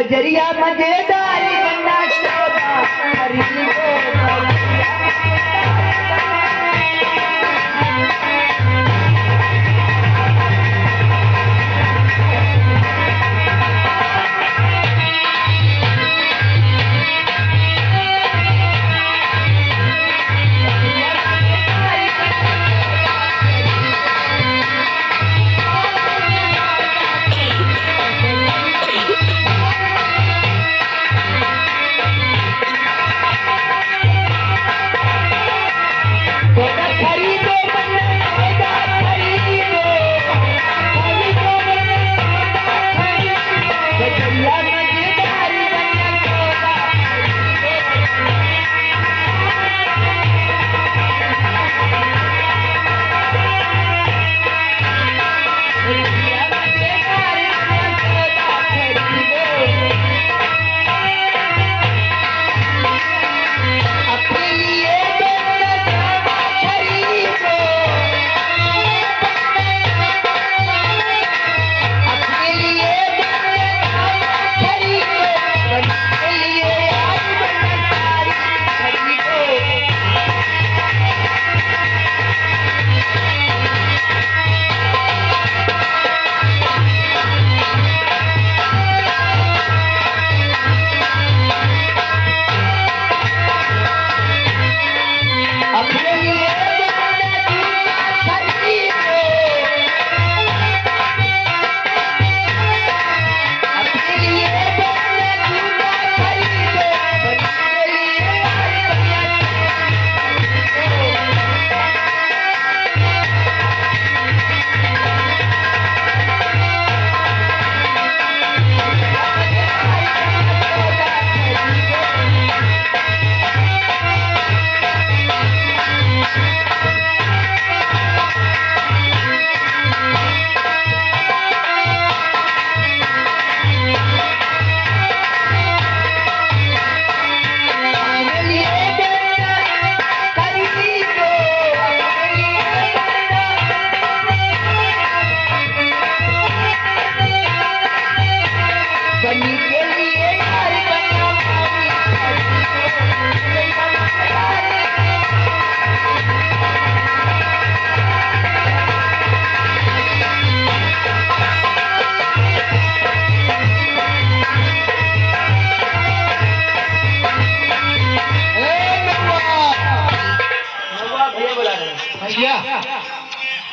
बजरिया मजेदार गन्ना चौदा खरीदो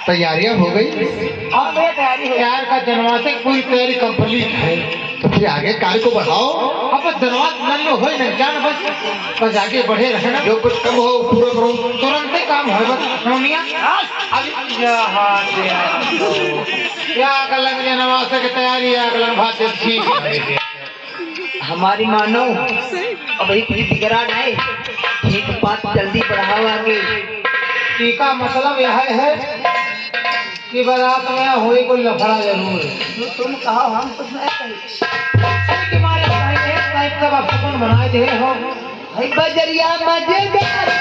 तैयारियां हो गई। अब तैयारी हो यार का जनवासे पूरी तैयारी कंप्लीट है, तो फिर आगे कार्य को बढ़ाओ। अब जनवास नल्लो हो न जान बस आगे बढ़े रहे ना, जो कुछ कम हो पूरा करो, तुरंत ही काम हो बस नौनिया। क्या कलंग जनवासे की तैयारी अगलन भाते ठीक हमारी मानो अब ही कोई बिगड़ा नहीं, ठीक बात जल्दी बढ़ाओ आगे। टीका मतलब यह है कि बारात में हुई कोई लफड़ा जरूर है। तुम कहो हम कुछ नहीं कही तुम्हारे भाई एक टाइप का सपन बनाए दे हो बजरिया मजेदार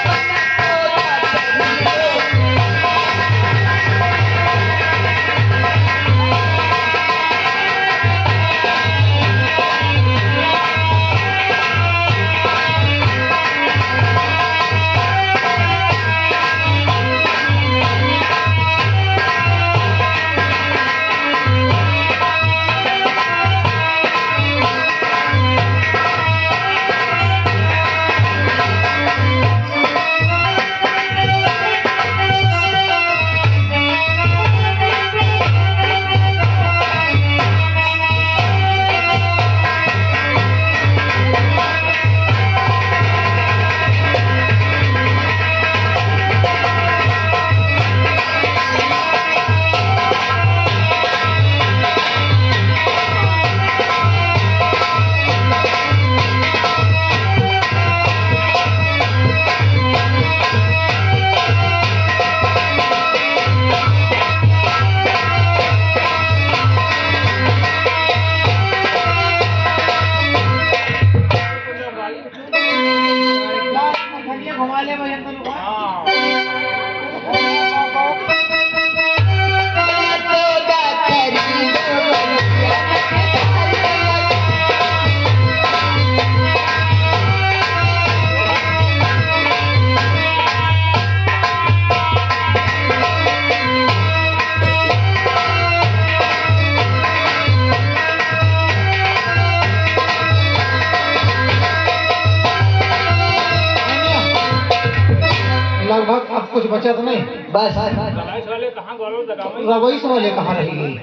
लगभग अब कुछ बचा तो नहीं। बस रवैस वाले कहाँ रह गई?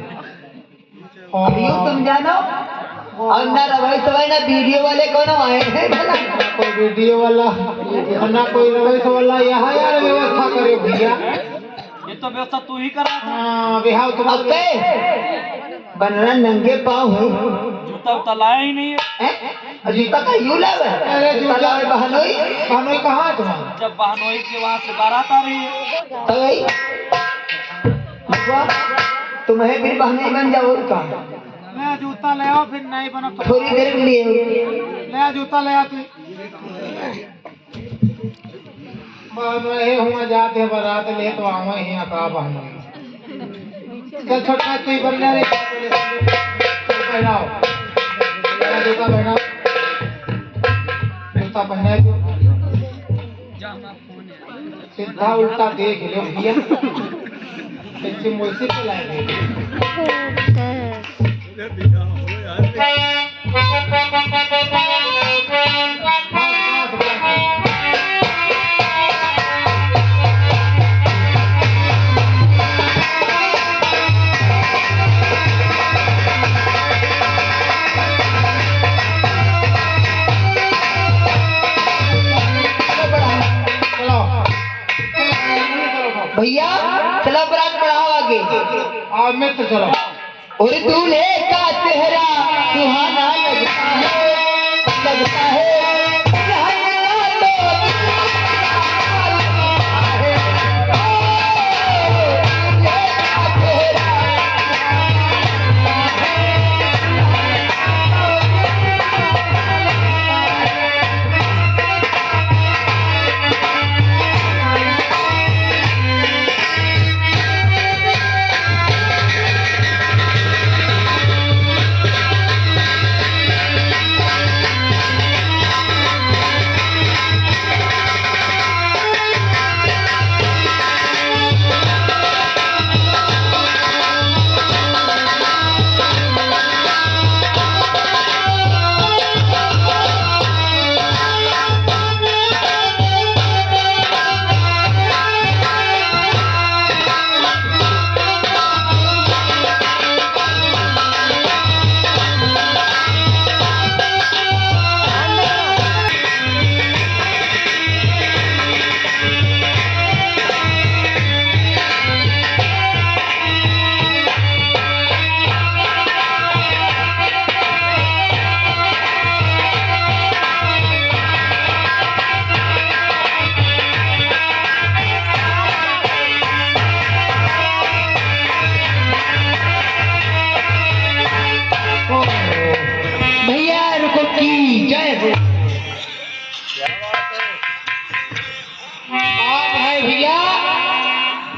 अभियो तुम जानो और ना रवैस वाले ना वीडियो वाले कौन आए हैं भला? कोई वीडियो वाला ना कोई रवैस वाला यहाँ यार व्यवस्था करे भैया। ये तो व्यवस्था तू ही करा। हाँ बिहाव अब तुम्हारे के बनना नंगे पाँव है जूता उता लाया ही नहीं है। और जूता का यूं लावे? अरे जूता लावे बहनोई बहनोई कहाँ है तुम्हारा? जब बहनोई के वहाँ से बारात आ रही है तो गई तुम्हें भी बहनोई बन जाओ का नया जूता ले आओ फिर नहीं बना तो थोड़ी देर के लिए नया जूता ले आते। रहे हुआ जाते हैं बारात ले तो आवा ही का बहनोई। चल छोटा तू ही बन जा रे पहनाओ नया जूता पहनाओ। जूता पहना दो सीधा उल्टा देख लो भैया ऐसे मोसी पे लाएंगे। भैया चला बरात बढ़ाओ आगे आज में तो चलो और दूल्हे का चेहरा सुहाना लगता है लगता है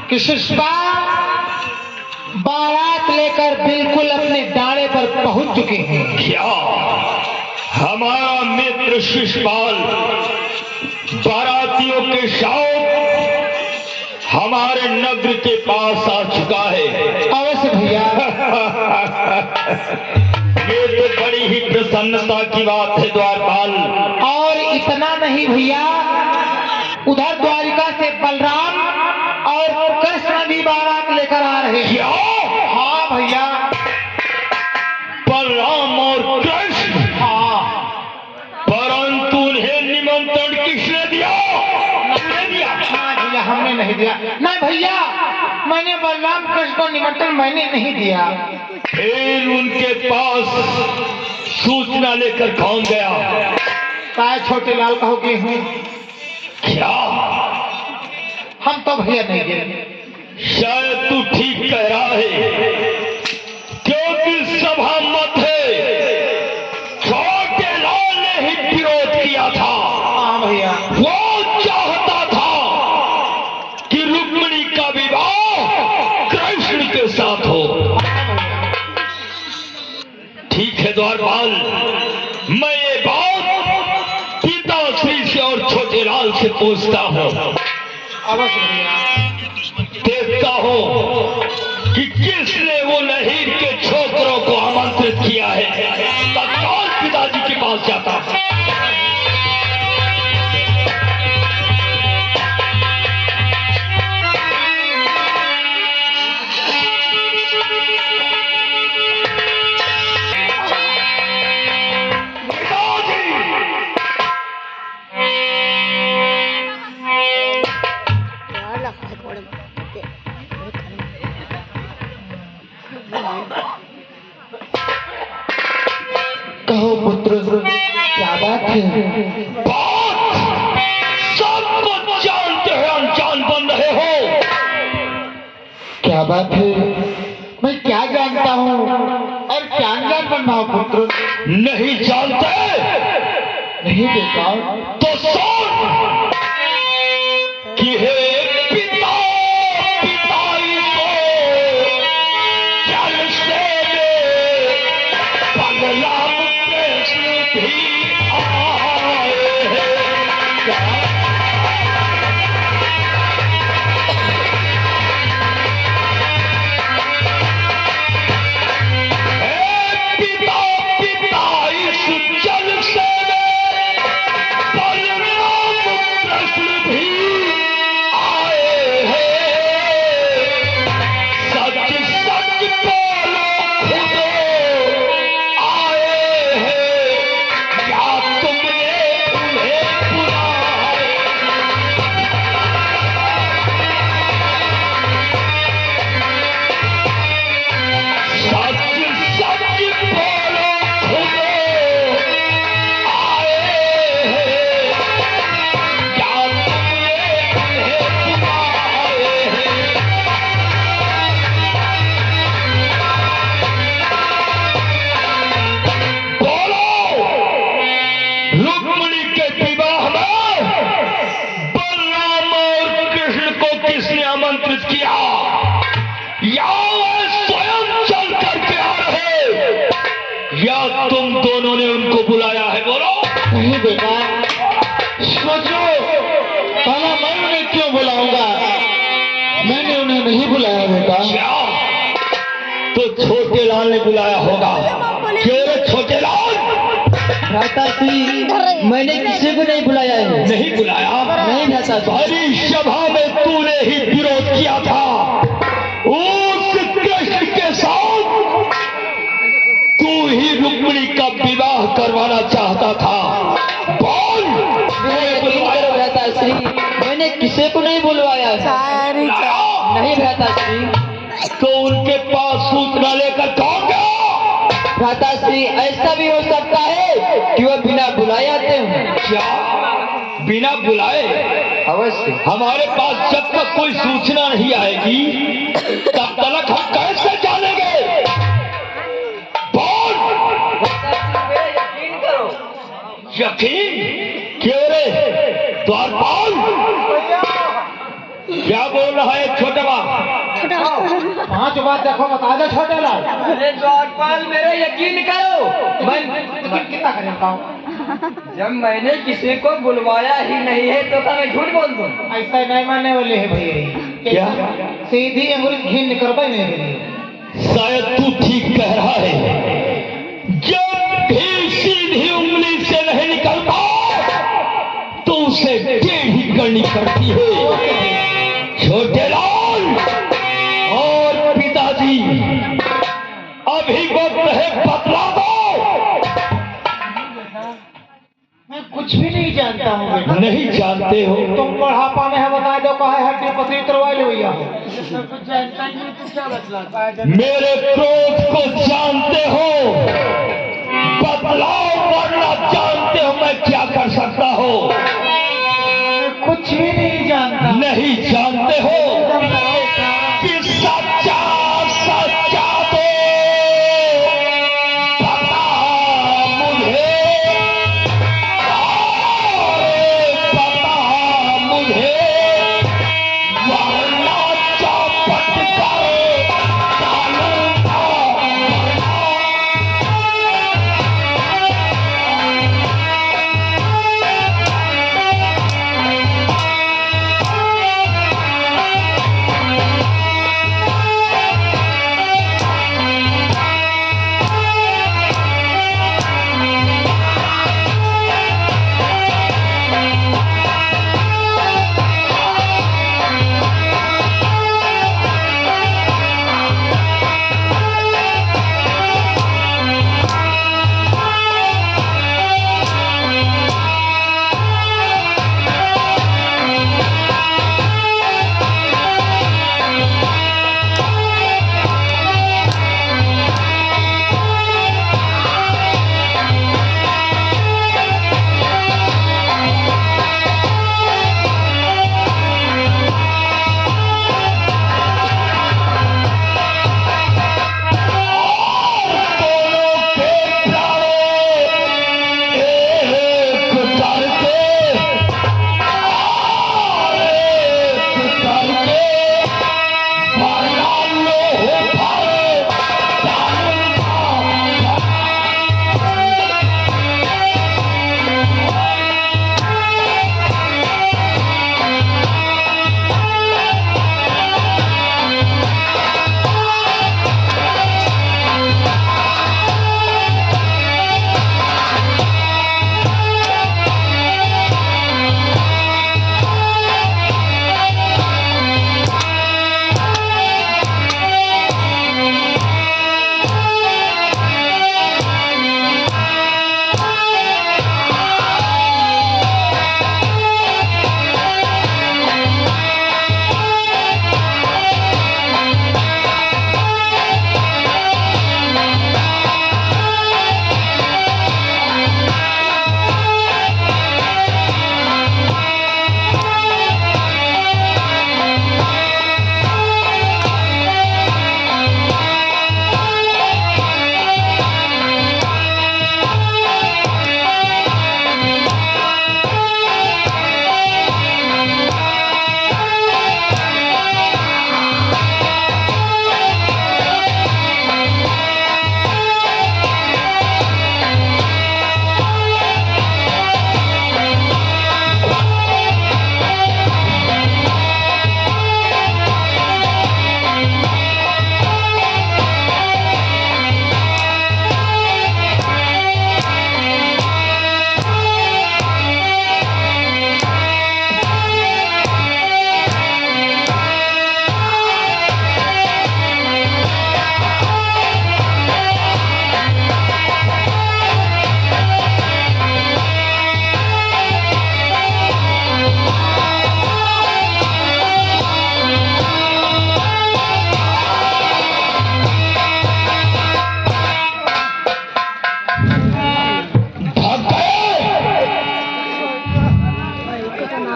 किशुष्पा बारात लेकर बिल्कुल अपने दाड़े पर पहुंच चुके हैं। क्या हमारा मित्र शिशपाल बारातियों के शौक हमारे नगर के पास आ चुका है? अवश्य भैया। ये तो बड़ी ही प्रसन्नता की बात है द्वारपाल। और इतना नहीं भैया, उधर द्वारिका से बलराम और कृष्ण भी बारात लेकर आ रहे हैं। क्या? हाँ भैया। बलराम और कृष्ण? हाँ। परंतु उन्हें निमंत्रण किसने दिया? हमने दिया? हाँ भैया, हमने नहीं दिया। नहीं भैया, मैंने बलराम कृष्ण को निमंत्रण मैंने नहीं दिया। फिर उनके पास सूचना लेकर कौन गया? काय छोटे लाल कहो कि हूँ। क्या? हम तो भैया नहीं गए। शायद तू ठीक कह रहा है, क्योंकि सभा मत है छोटे लाल ने ही विरोध किया था। हाँ भैया। वो चाहता था कि रुक्मिणी का विवाह कृष्ण के साथ हो। ठीक है द्वारपाल, मैं ये बात पिताश्री से और छोटे लाल से पूछता हूँ। अवश्य भैया। देखता हूँ कि किसने वो लहीर के छोकरों को आमंत्रित किया है। तत्काल पिताजी के पास जाता हूँ। बात है, मैं क्या जानता हूँ और क्या अनजान बनना हूँ पुत्र? नहीं जानते नहीं बेटा। तो सुन कि हे पिता पिताई को जल से बलराम कृष्ण भी आए हैं। पिता पिता इस जल से बलराम कृष्ण भी आए हैं। सच सच बोलो खुद आए हैं, क्या तुमने उन्हें बुलाया? सच सच बोलो खुद आए हैं, क्या तुमने उन्हें बुलाए हैं? बोलो, रुक्मिणी के विवाह में बलराम और कृष्ण को किसने आमंत्रित किया? या वे स्वयं चल करके आ रहे, या तुम दोनों ने उनको बुलाया है? बोलो। नहीं बेटा, सोचो, पहला मैं उन्हें क्यों बुलाऊंगा? मैंने उन्हें नहीं बुलाया बेटा। क्या तो छोटे लाल ने बुलाया होगा? क्यों रे छोटे लाल? भ्राताश्री, मैंने किसी को नहीं बुलाया है। नहीं बुलाया? नहीं भ्राताश्री। भरी सभा में तूने ही विरोध किया था उस कृष्ण के साथ। तू ही रुक्मिणी का विवाह करवाना चाहता था। बोल, भ्राताश्री, मैंने किसी को नहीं बुलवाया है। नहीं भ्राताश्री। तो उनके पास सूचना लेकर कौन गया? भ्राताश्री, ऐसा भी हो सकता है कि वह बिना बुलाए आते हो। क्या बिना बुलाए? अवश्य। हमारे पास जब तक कोई सूचना नहीं आएगी तब तक हम कैसे जानेंगे? बोल। यकीन करो। यकीन क्यों रे द्वारपाल? क्या बोल रहा है छोटा बाप? पांच बात देखो, बता दो छोटे लाल। अरे द्वारपाल, मेरे यकीन करो। मैं कितना करें बताओ? जब मैंने किसी को बुलवाया ही नहीं है तो क्या मैं झूठ बोल दूं? ऐसा नहीं मानने वाले हैं भैया। क्या? सीधी अंगुली घी निकलवा नहीं रही। शायद तू ठीक कह रहा है। जब भी सीधी उंगली से नहीं निकलता तो उसे टेढ़ी करनी पड़ती है। छोटे लाल और पिताजी, अभी वक्त है, बतला दो। मैं कुछ भी नहीं जानता हूँ बेटा। नहीं जानते हो? तुम बुढ़ापा में है, बता दो कहा है हड्डी पसली उतरवा लो भैया। मेरे क्रोध को जानते हो? बतलाओ, वरना जानते हो मैं क्या कर सकता हूँ? कुछ भी नहीं जानता। नहीं जानते हो कि सच्चा सच्चा तो पता मुझे, और पता मुझे, वरना चौपट कर डालूंगा।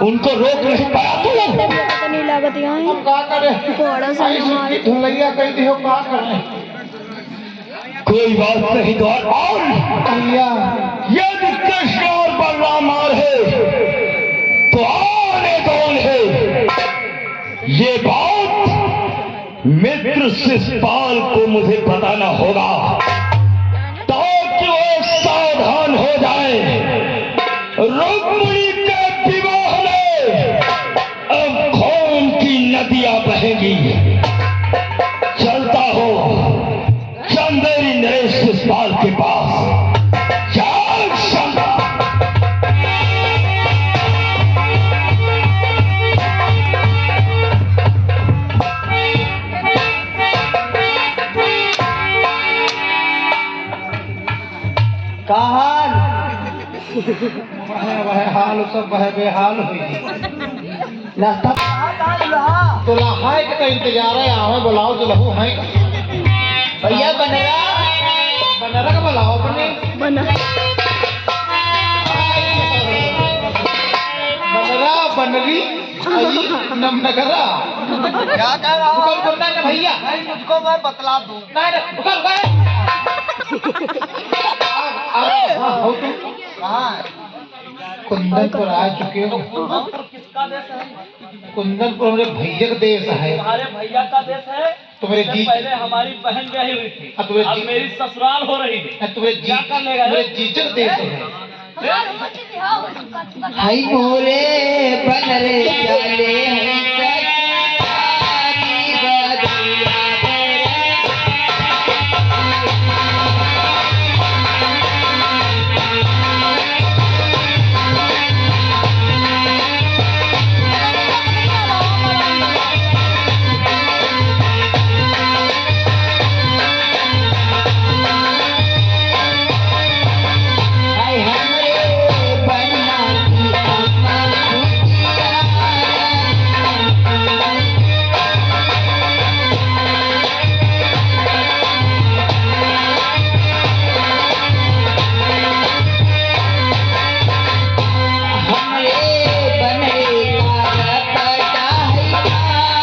उनको रोक नहीं पाया तू? पता नहीं लागत यहाँ अब का करे बड़ा सा आई हमारे सुखी धुलैया कह दियो का करे कोई बात नहीं द्वार और भैया यदि कृष्ण और बलराम आ रहे तो आने कौन है ये बात मित्र शिषपाल को मुझे बताना होगा ताकि वो सावधान हो जाए। रुक्मिणी के विवाह में अब खून की नदियां बहेंगी। चलता हो चंदेरी नरेश शिषपाल के पास। चल शंकर। कहान वह हाल सब वह बेहाल हुई नाश्ता तो लहाय के तो इंतजार है आवे बुलाओ तो लहू है भैया बनेगा बनरा का बुलाओ अपने बना बनरा बनरी आई नमनगरा क्या कह रहा रुको रुको ना भैया मुझको मैं बतला दूं। ना रुको रुको हाँ हो तुम कहाँ कुंदनपुर आ चुके हो। किसका देश है? कुंदनपुर मेरे भैया का देश है। तुम्हारे भैया का देश है। तुम्हारे इससे जी पहले हमारी बहन ब्याही हुई थी। अब तुम्हारे अब जी- मेरी ससुराल हो रही है। तुम्हारे क्या करने गए? मेरे जीजा का देश है। हाय मोरे बनरे चले हैं सखी बदरिया हाय हमरे बनना की अम्मा हमरे बने का पटा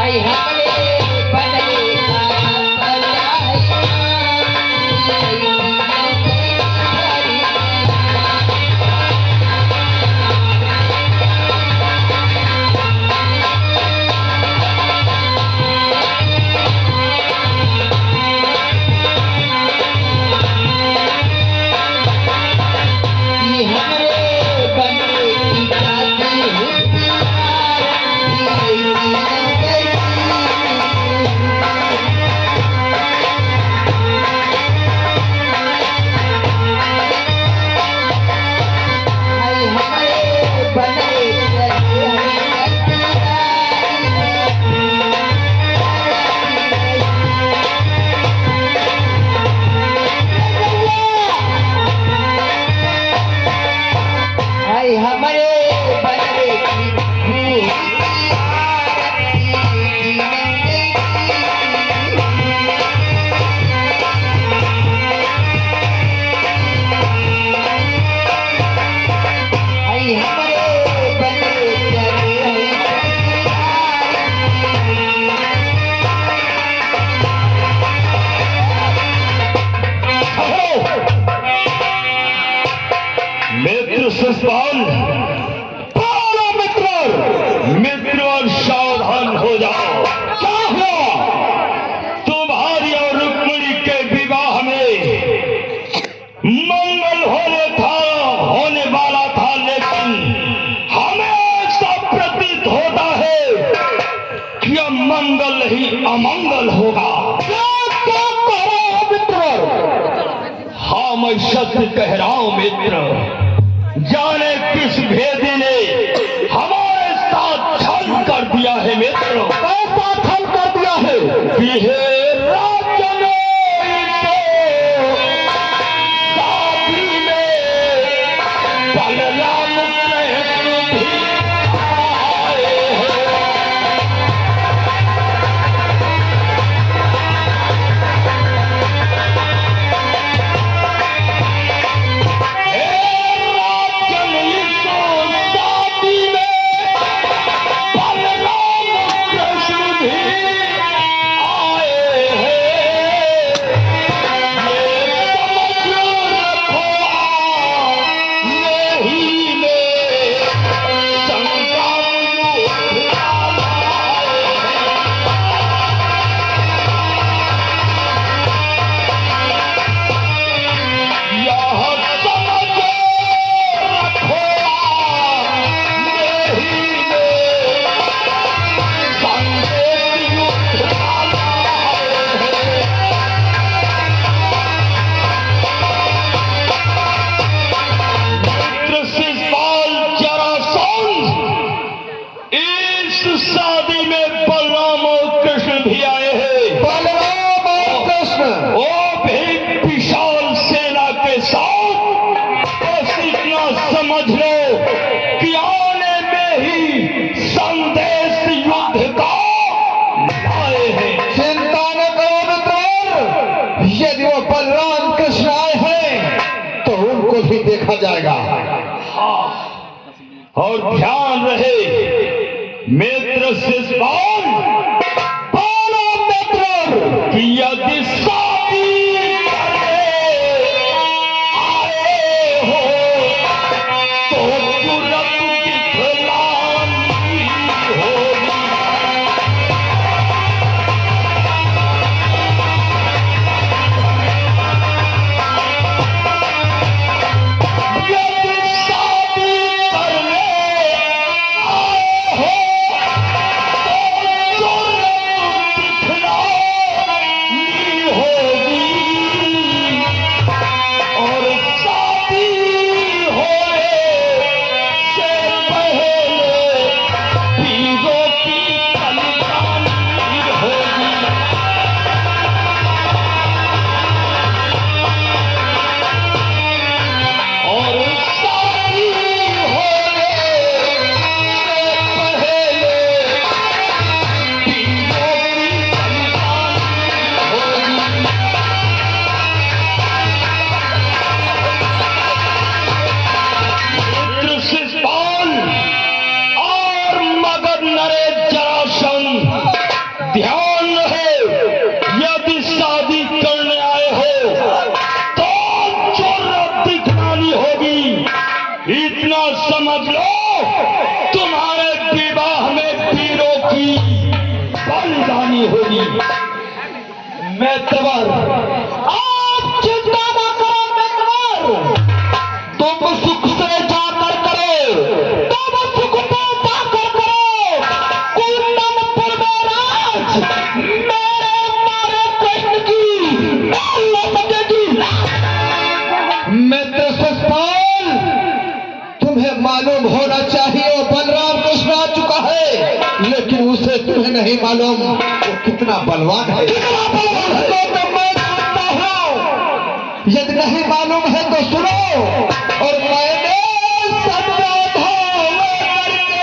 आई हमरे बनरे का हमरे बनरे की जाती हाय हमरे बनरे हाय हमरे बनरे की हाय हमरे बनरे चले मित्र शिषपाल बोलो मित्र और सावधान हो जाओ। क्या हुआ? तुम्हारी और रुक्मिणी के विवाह में मंगल होने वाला था, लेकिन हमें ऐसा प्रतीत होता है कि अब मंगल ही अमंगल होगा। क्या कह रहे हो मित्र? हाँ मैं सत्य कह रहा हूं मित्र। जाने किस भेदी ने हमारे साथ छल कर दिया है। देखा जाएगा। और ध्यान रहे मित्र शिषपाल, मित्र कि यदि शादी करने आए हो तो तुरंत दिखलानी होगी। यदि शादी करने आए हो तो तुरंत दिखलानी होगी। और शादी होने से पहले पीरों की कलकानी होगी। और शादी होने से पहले पीरों की कलकानी होगी। मित्र शिषपाल और मगध नरे जरासंध, ध्यान रहे यदि शादी करने आए हो तो जरूरत दिखलानी होगी। इतना समझ लो तुम्हारे विवाह में पीरों की बलिदानी होगी। मित्रवर, आप चिंता न करो मित्रवर, तुम सुख से जाकर करो, तुम सुख से जाकर करो। कुंदनपुर में राज मेरे मारे कृष्ण की न लगेगी। मित्र शिषपाल, तुम्हें मालूम होना चाहिए वो बलराम कृष्ण आ चुका है, लेकिन उसे तुम्हें नहीं मालूम वो कितना बलवान है। इसको तो मैं जानता हूं। यदि नहीं मालूम है तो सुनो। और मैंने समझौता करके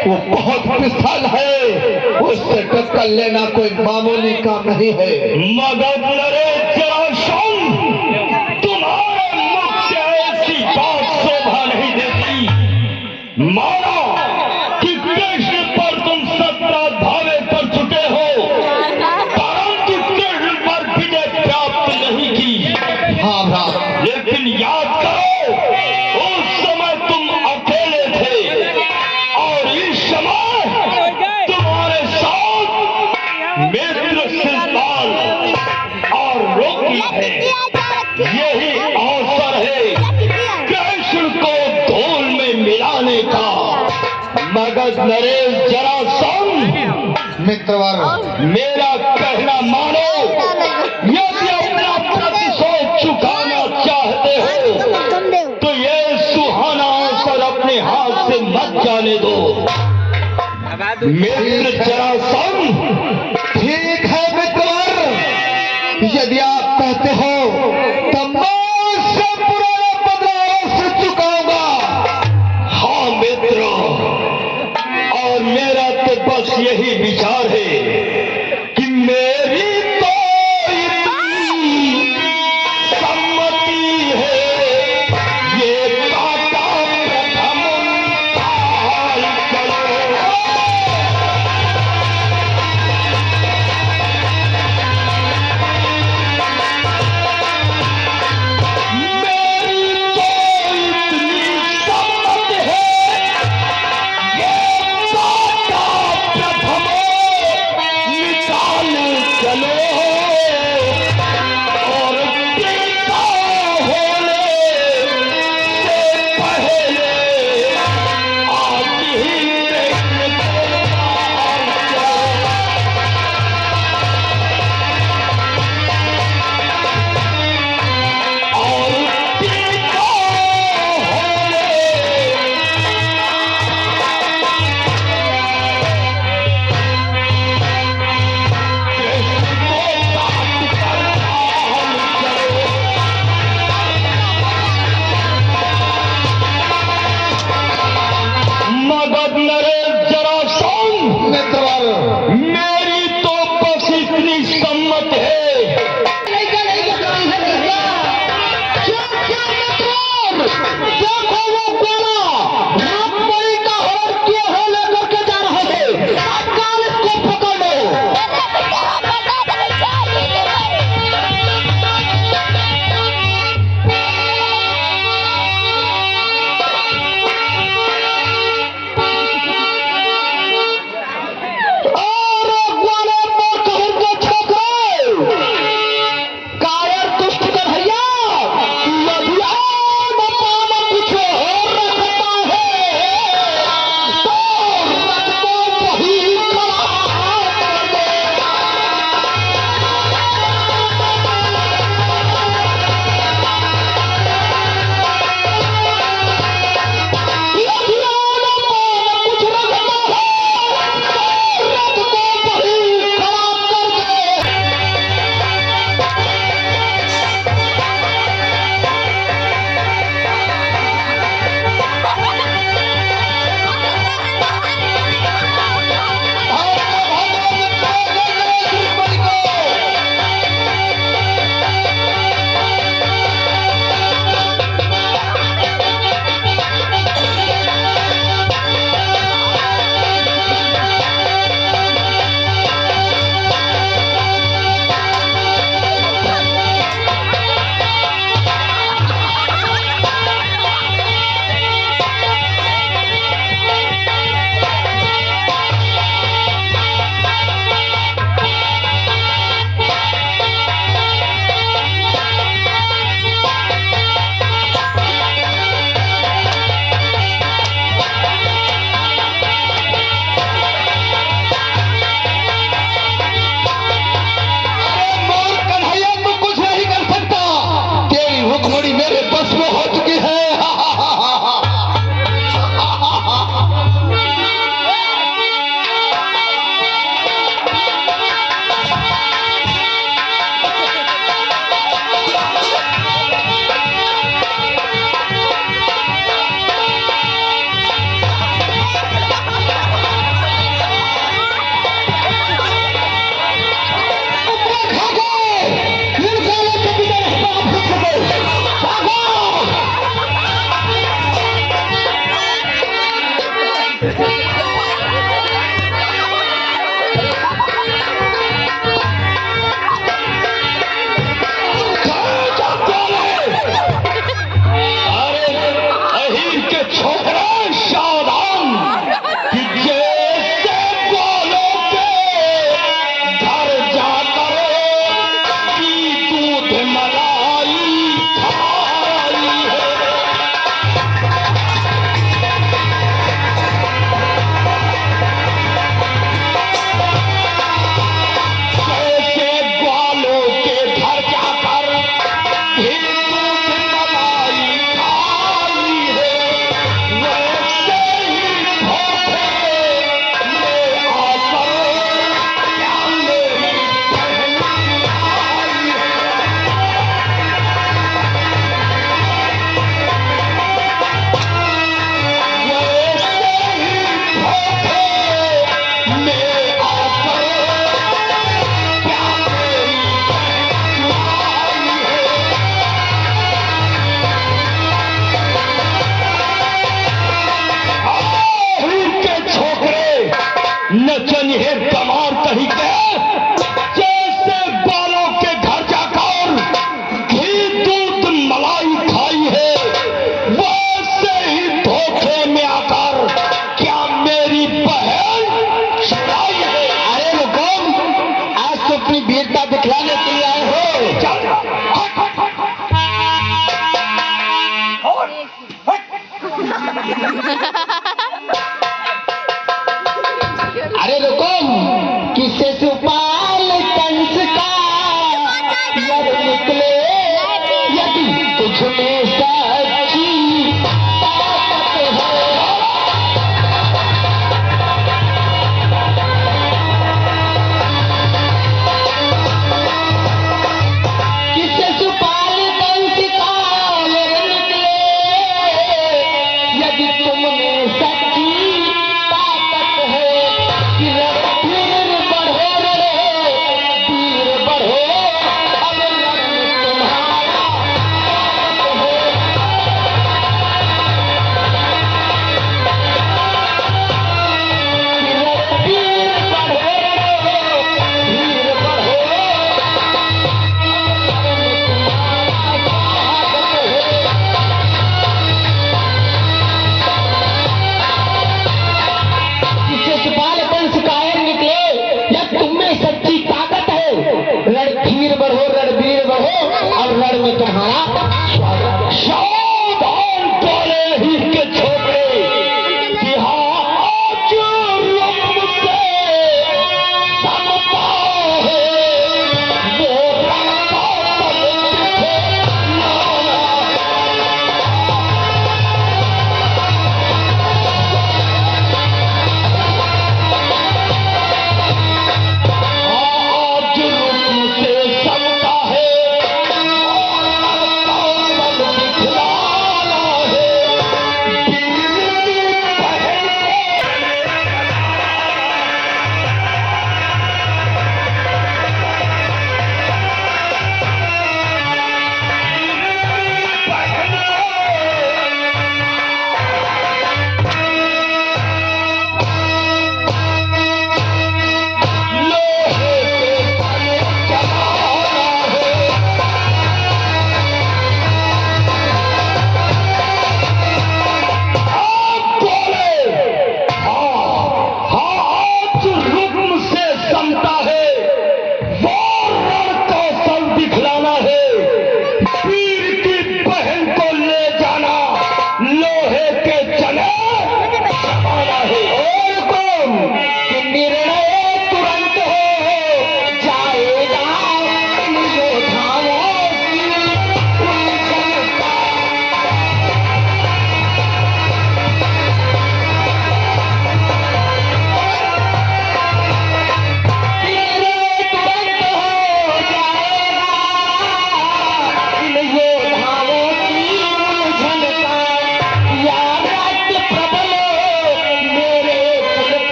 वो बहुत विशाल है, उससे टक्कर लेना कोई मामूली काम नहीं है। मगध नरे जरासंध, तुम्हारे मुख से ऐसी बात शोभा नहीं देती। माना कि कृष्ण पर तुम 17 धावे कर चुके हो, परंतु कृष्ण पर विजय प्राप्त नहीं की। हाँ भ्रात, लेकिन याद करो उस समय तुम अकेले थे और इस समय तुम्हारे साथ मित्र शिषपाल और मगध नरेश जरासंध, मित्रवर मेरा कहना मानो। यदि अपना प्रतिशोध चुकाना चाहते हो तो ये सुहाना अवसर अपने हाथ से मत जाने दो। मित्र जरासंध, ठीक है मित्रवर, यदि आप कहते हो तो मैं उससे पुराना बदला अवश्य चुकाऊंगा। हाँ मित्र, और मेरा तो बस यही विचार है कि मेरी तो इतनी सम्मति है, ये काका प्रथम काल चलो। मैं दिखलाने के लिए आए हो? चल अरे रुको, किससे सुपाल कंस का यर निकले, यदि तुझ में सच्ची ताकत है। किससे सुपाल कंस का यर निकले, यदि तुम में सच्ची ताकत है। कि रणधीर बढ़ो रे, वीर बढ़ो, अब रण तुम्हारा ताकत है। कि रणधीर बढ़ो रे, वीर बढ़ो, किससे सुपाल कंस कायर निकले, या तुम में सच्ची ताकत है। रणधीर बढ़ो, रणवीर बढ़ो, और रण में तुम्हारा स्वागत। सावधान बोले ही के छोकरे, कि हाँ आज रंग से समता है, वो रंग का सब दिखे नाना। आज रूप से समता है, और रंग का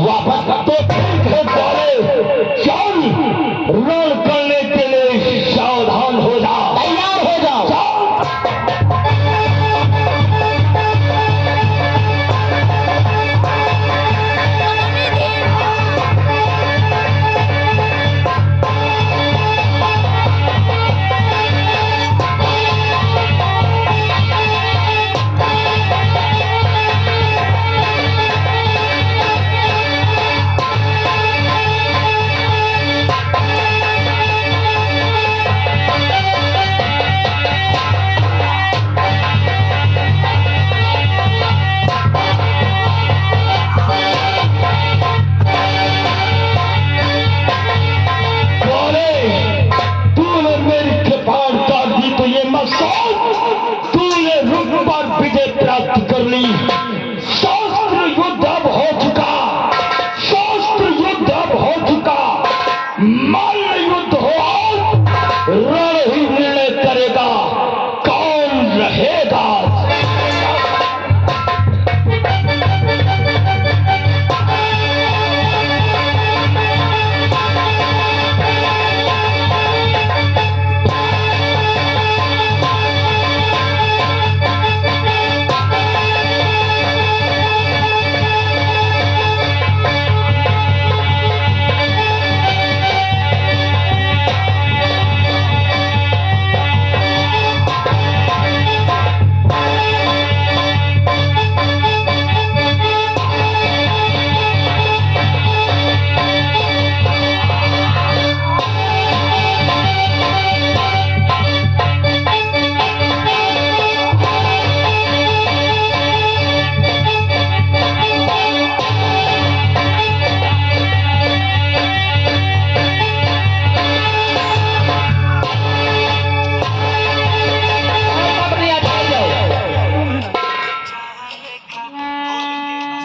वापस तो ठीक है बोले, चल रण करने के लिए सावधान हो जाओ, तैयार हो जाओ, चल। शास्त्र युद्ध अब हो चुका, शास्त्र युद्ध अब हो चुका, मल्ल युद्ध हो, रण ही निर्णय करेगा कौन रहेगा।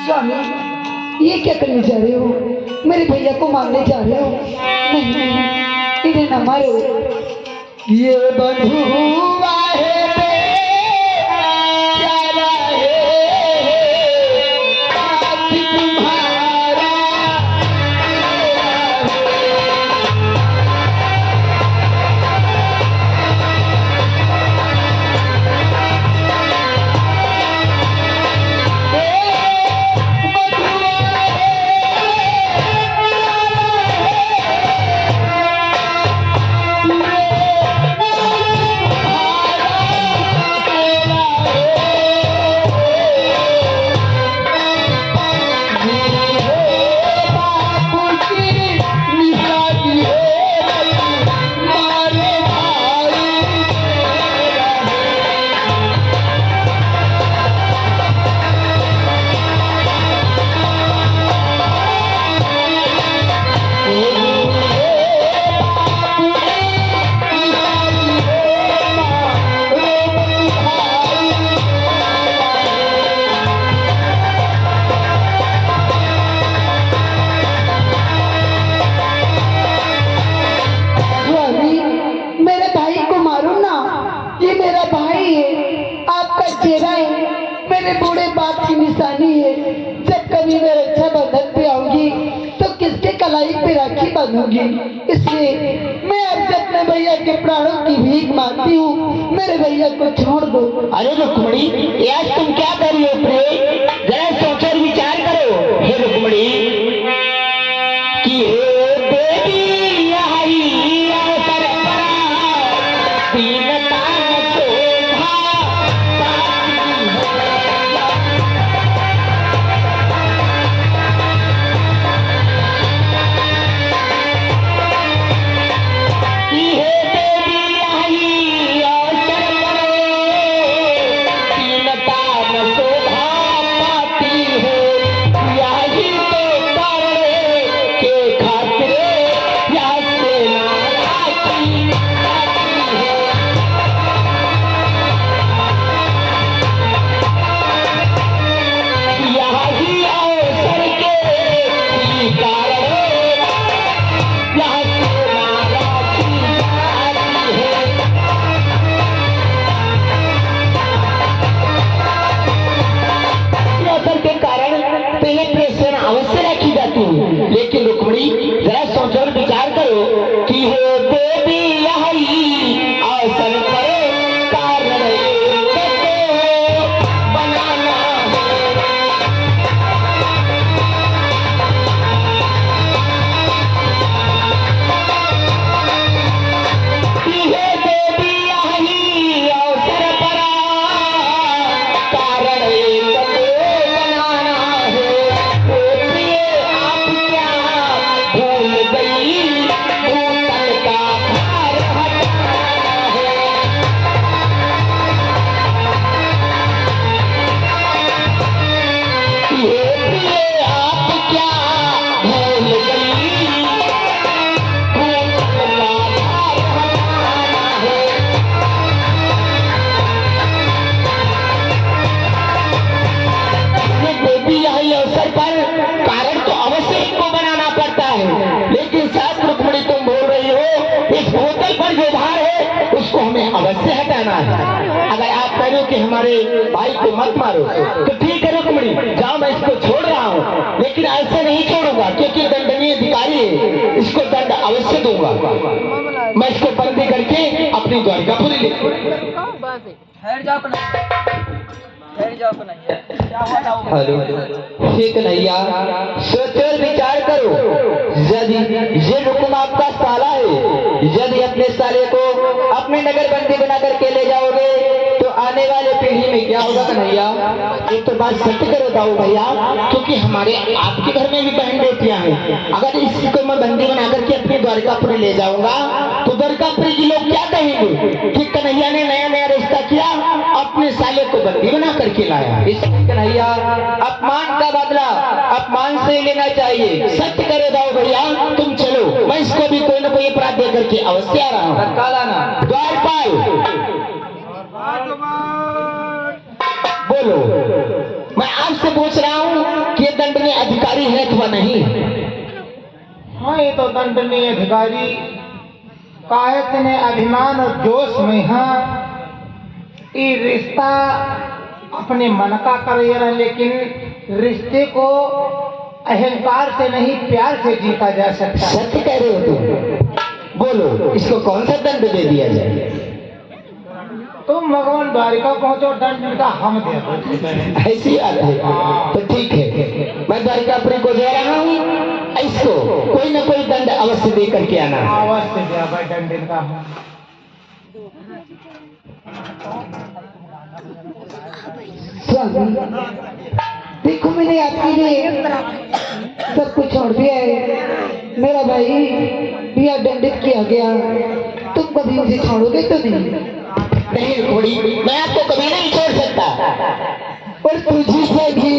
स्वामी, ये क्या करने जा रहे हो? मेरे भैया को मारने जा रहे हो? नहीं नहीं, इन्हें न मारो। ये बंधुआ है प्यारा है, हाथ तुम्हारा बूढ़े बाप की निशानी है। जब कभी मैं रक्षाबंधन पे आऊंगी तो किसके कलाई पे राखी बांधूंगी। इसलिए मैं आपसे अपने भैया के प्राणों की भीख मांगती हूँ, मेरे भैया को छोड़ दो। अरे रुक्मणी, ये आज तुम क्या कर रही हो प्रिय? जरा सोचो और विचार करो। हे रुक्मणी, कि हे देवी आई अवसर परा, दीनता शोभा पाती रहे हो कि हमारे भाई को मत मारो, तो ठीक है रुक्मणी, जाओ मैं इसको छोड़ रहा हूँ, लेकिन ऐसे नहीं छोड़ूंगा क्योंकि दंडनीय अधिकारी है, इसको दंड अवश्य दूंगा। मैं इसको बंदी करके अपनी द्वारिकापुरी ले ठहर जाओ कन्हैया, क्या हुआ होगा? हेलो हे कन्हैया, सोचो और विचार करो, यदि ये हुक्म आपका साला है, यदि अपने साले को अपने नगर बंदी बना करके ले जाओगे तो आने वाले पीढ़ी में क्या होगा कन्हैया? एक तो बात सत्य करो दाऊ भैया, क्योंकि हमारे आपके घर में भी बहन बेटियां हैं, अगर इसको मैं बंदी बना करके अपने द्वारिकापुरी ले जाऊंगा तो द्वारिकापुरी के लोग क्या कहेंगे कि कन्हैया ने नया नया रिश्ता किया, अपने साले को बंदी बना करके लाया। इसलिए कन्हैया, अपमान का बदला अपमान से लेना चाहिए। सत्य करे दाऊ भैया, तुम चलो, मैं इसको भी कोई ना कोई अपराध दे करके अवश्य आ रहा हूँ। तत्काल आना। द्वारपाल बोलो, मैं आपसे पूछ रहा हूँ कि ये दंडनीय अधिकारी है अथवा नहीं? हाँ, ये तो दंडनीय अधिकारी काहे ने अभिमान और जोश में हाँ ये रिश्ता अपने मन का करे, लेकिन रिश्ते को अहंकार से नहीं प्यार से जीता जा सकता। सत्य कह रहे हो तुम, बोलो इसको कौन सा दंड दे दिया जाए? तुम भगवान द्वारिका पहुंचो, दंड का हम दे। ऐसी बात है तो ठीक है, मैं द्वारिकापुरी को जा रहा हूँ, इसको कोई ना कोई दंड अवश्य दे करके आना। अवश्य दिया भाई दंड का। स्वामी देखो, मैंने आपके लिए सब कुछ छोड़ दिया है, मेरा भाई बिया दंडित किया गया, तुम कभी मुझे छोड़ोगे तो नहीं? नहीं रुक्मणी, मैं आपको कभी नहीं छोड़ सकता। और तुझी से भी